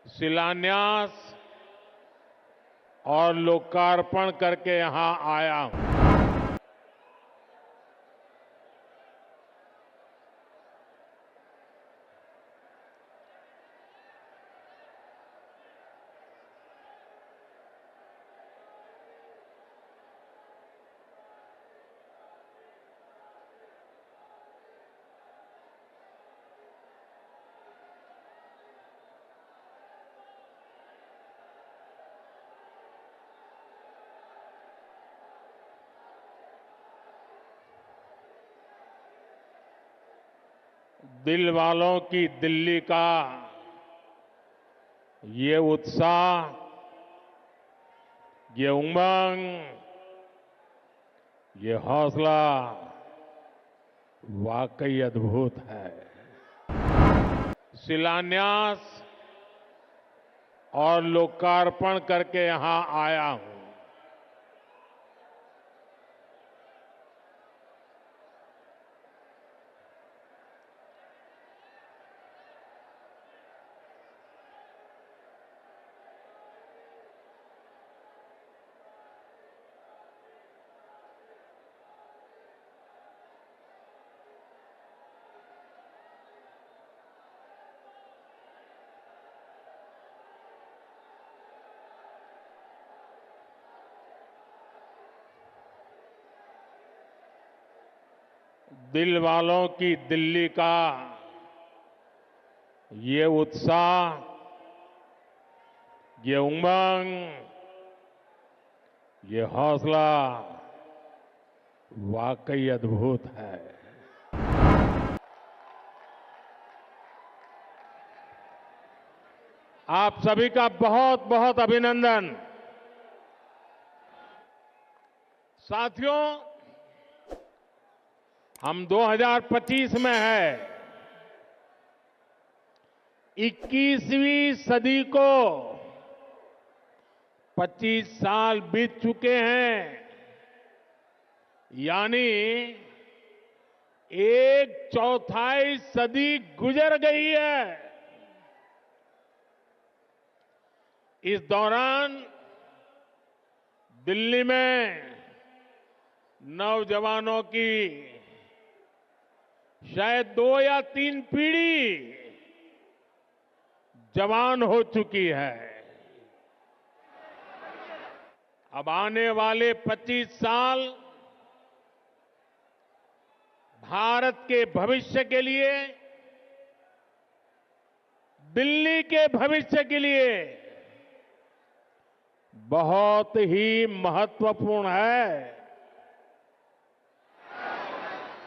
शिलान्यास और लोकार्पण करके यहां आया हूं। दिल वालों की दिल्ली का ये उत्साह, ये उमंग, ये हौसला वाकई अद्भुत है। शिलान्यास और लोकार्पण करके यहां आया हूं। दिल वालों की दिल्ली का ये उत्साह, ये उमंग, ये हौसला वाकई अद्भुत है। आप सभी का बहुत बहुत अभिनंदन। साथियों, हम 2025 में हैं। 21वीं सदी को 25 साल बीत चुके हैं, यानी 1/4 सदी गुजर गई है। इस दौरान दिल्ली में नौजवानों की शायद 2 या 3 पीढ़ी जवान हो चुकी है। अब आने वाले 25 साल भारत के भविष्य के लिए, दिल्ली के भविष्य के लिए बहुत ही महत्वपूर्ण है।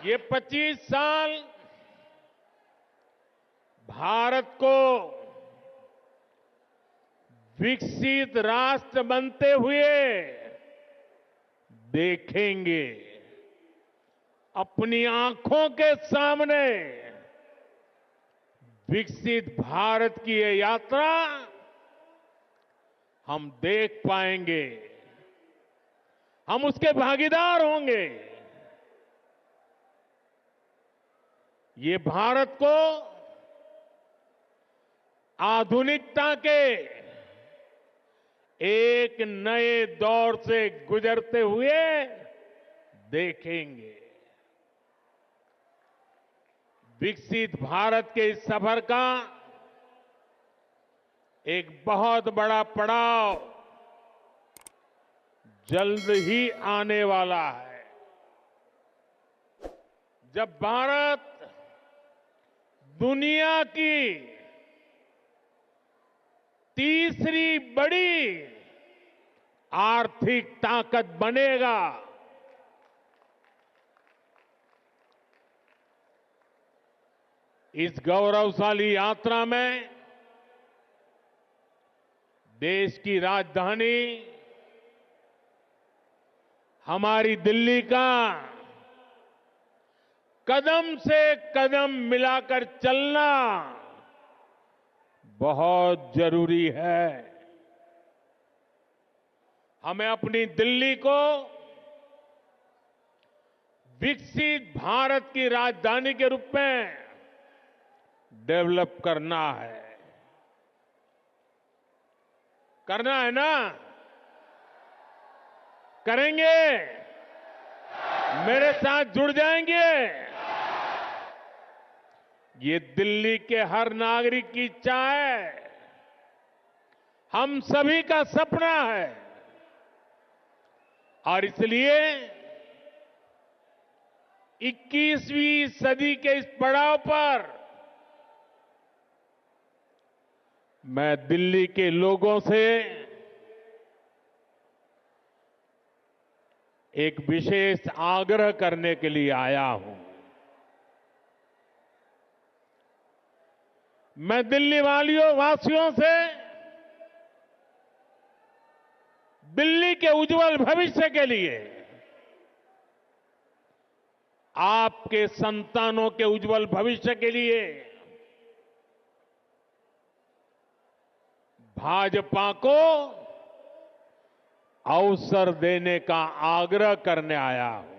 ये 25 साल भारत को विकसित राष्ट्र बनते हुए देखेंगे। अपनी आंखों के सामने विकसित भारत की ये यात्रा हम देख पाएंगे, हम उसके भागीदार होंगे। ये भारत को आधुनिकता के एक नए दौर से गुजरते हुए देखेंगे। विकसित भारत के इस सफर का एक बहुत बड़ा पड़ाव जल्द ही आने वाला है, जब भारत दुनिया की तीसरी बड़ी आर्थिक ताकत बनेगा। इस गौरवशाली यात्रा में देश की राजधानी हमारी दिल्ली का कदम से कदम मिलाकर चलना बहुत जरूरी है। हमें अपनी दिल्ली को विकसित भारत की राजधानी के रूप में डेवलप करना है। करना है ना? करेंगे? मेरे साथ जुड़ जाएंगे? ये दिल्ली के हर नागरिक की इच्छा है, हम सभी का सपना है। और इसलिए 21वीं सदी के इस पड़ाव पर मैं दिल्ली के लोगों से एक विशेष आग्रह करने के लिए आया हूं। मैं दिल्ली वासियों से दिल्ली के उज्जवल भविष्य के लिए, आपके संतानों के उज्जवल भविष्य के लिए भाजपा को अवसर देने का आग्रह करने आया हूं।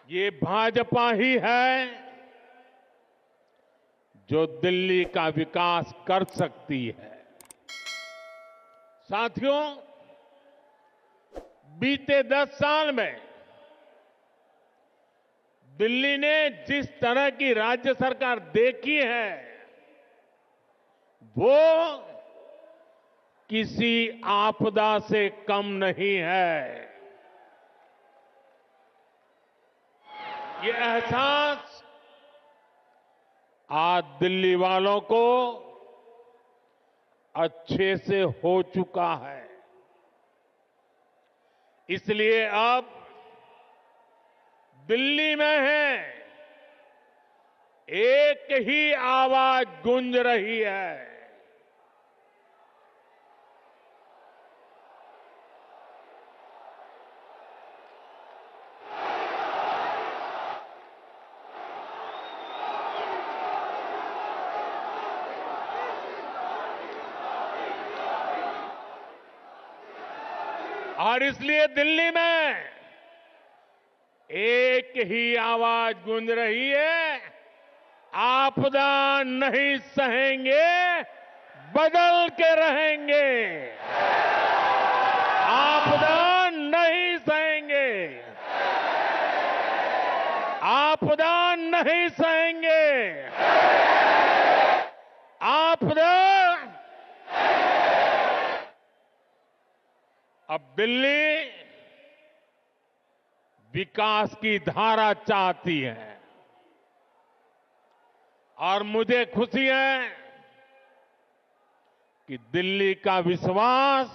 ये भाजपा ही है जो दिल्ली का विकास कर सकती है। साथियों, बीते 10 साल में दिल्ली ने जिस तरह की राज्य सरकार देखी है, वो किसी आपदा से कम नहीं है। ये एहसास आज दिल्ली वालों को अच्छे से हो चुका है। इसलिए अब दिल्ली में है, एक ही आवाज गूंज रही है। और इसलिए दिल्ली में एक ही आवाज गूंज रही है, आपदा नहीं सहेंगे, बदल के रहेंगे। आपदा नहीं सहेंगे, आपदा नहीं सहेंगे, आपदा। अब दिल्ली विकास की धारा चाहती है और मुझे खुशी है कि दिल्ली का विश्वास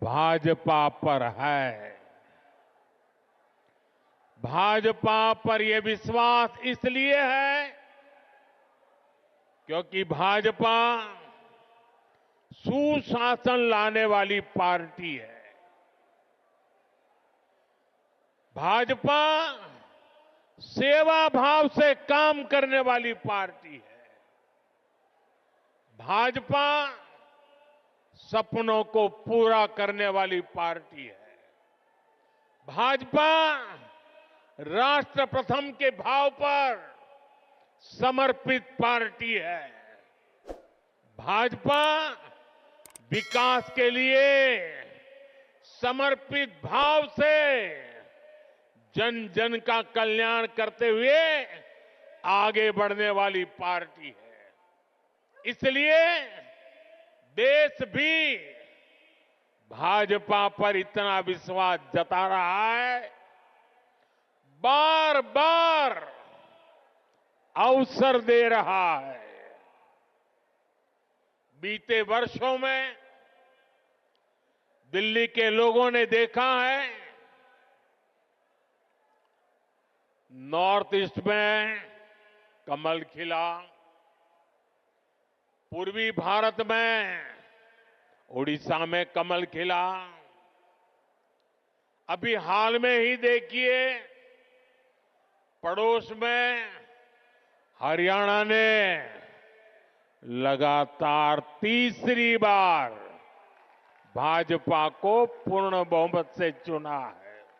भाजपा पर है। भाजपा पर यह विश्वास इसलिए है क्योंकि भाजपा सुशासन लाने वाली पार्टी है। भाजपा सेवा भाव से काम करने वाली पार्टी है। भाजपा सपनों को पूरा करने वाली पार्टी है। भाजपा राष्ट्र प्रथम के भाव पर समर्पित पार्टी है। भाजपा विकास के लिए समर्पित भाव से जन जन का कल्याण करते हुए आगे बढ़ने वाली पार्टी है। इसलिए देश भी भाजपा पर इतना विश्वास जता रहा है, बार बार अवसर दे रहा है। बीते वर्षों में दिल्ली के लोगों ने देखा है, नॉर्थ ईस्ट में कमल खिला, पूर्वी भारत में उड़ीसा में कमल खिला। अभी हाल में ही देखिए, पड़ोस में हरियाणा ने लगातार तीसरी बार भाजपा को पूर्ण बहुमत से चुना है।